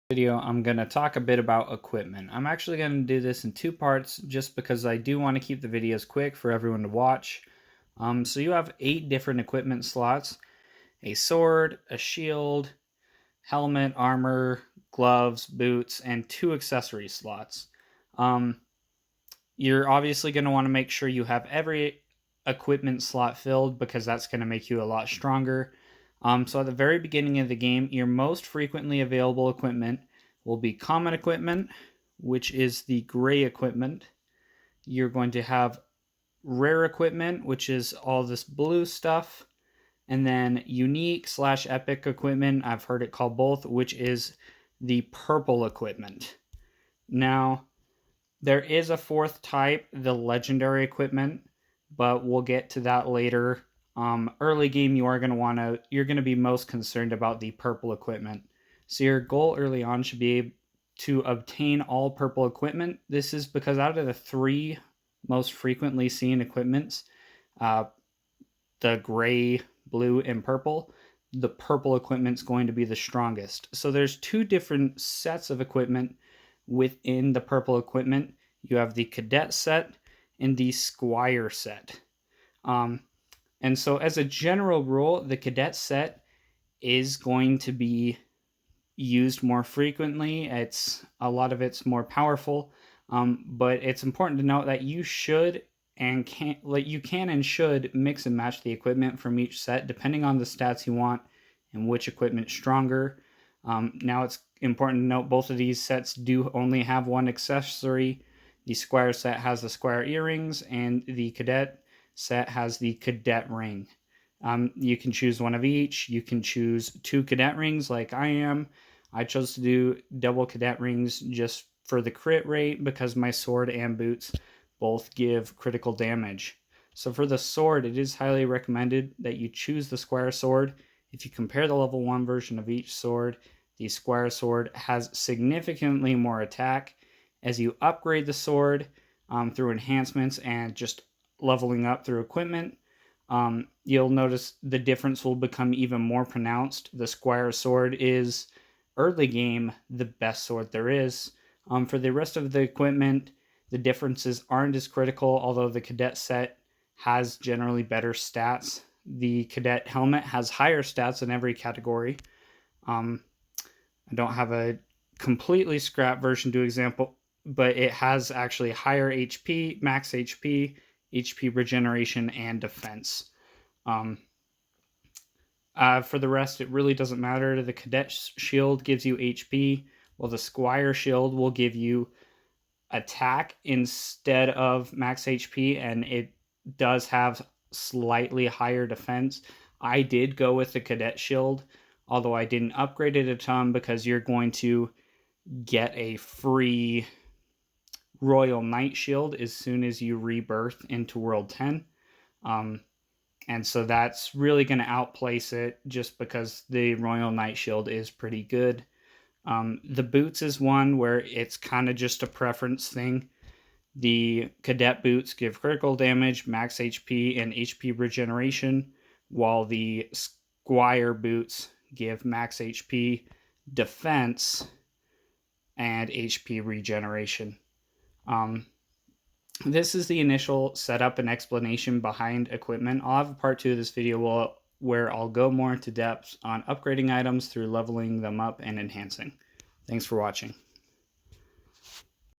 Video, I'm going to talk a bit about equipment. I'm actually going to do this in two parts just because I do want to keep the videos quick for everyone to watch. So you have 8 different equipment slots: a sword, a shield, helmet, armor, gloves, boots, and 2 accessory slots. You're obviously going to want to make sure you have every equipment slot filled because that's going to make you a lot stronger. So at the very beginning of the game, your most frequently available equipment will be common equipment, which is the gray equipment. You're going to have rare equipment, which is all this blue stuff. And then unique / epic equipment, I've heard it called both, which is the purple equipment. Now, there is a 4th type, the legendary equipment, but we'll get to that later. Early game, you're going to be most concerned about the purple equipment. So your goal early on should be to obtain all purple equipment. This is because out of the 3 most frequently seen equipments, the gray, blue, and purple, the purple equipment is going to be the strongest. So there's 2 different sets of equipment within the purple equipment. You have the cadet set and the squire set. And so as a general rule, the cadet set is going to be used more frequently. A lot of it's more powerful, but it's important to note that you should and can and should mix and match the equipment from each set depending on the stats you want and which equipment is stronger. Now it's important to note both of these sets do only have 1 accessory. The squire set has the squire earrings, and the cadet set has the cadet ring. You can choose one of each. You can choose 2 cadet rings like I am. I chose to do double cadet rings just for the crit rate because my sword and boots both give critical damage. So for the sword, it is highly recommended that you choose the squire sword. If you compare the level 1 version of each sword, the squire sword has significantly more attack. As you upgrade the sword through enhancements and just leveling up through equipment, you'll notice the difference will become even more pronounced. The squire sword is, early game, the best sword there is. For the rest of the equipment, the differences aren't as critical, although the cadet set has generally better stats. The cadet helmet has higher stats in every category. I don't have a completely scrap version to example, but it has actually higher HP, max HP, HP regeneration, and defense. For the rest, it really doesn't matter. The cadet shield gives you HP, while the squire shield will give you attack instead of max HP, and it does have slightly higher defense. I did go with the cadet shield, although I didn't upgrade it a ton because you're going to get a free Royal Knight shield as soon as you rebirth into World 10. And so that's really going to outplace it just because the Royal Knight shield is pretty good. The boots is one where it's kind of just a preference thing. The cadet boots give critical damage, max HP, and HP regeneration, while the squire boots give max HP, defense, and HP regeneration. This is the initial setup and explanation behind equipment. I'll have a part 2 of this video where I'll go more into depth on upgrading items through leveling them up and enhancing. Thanks for watching.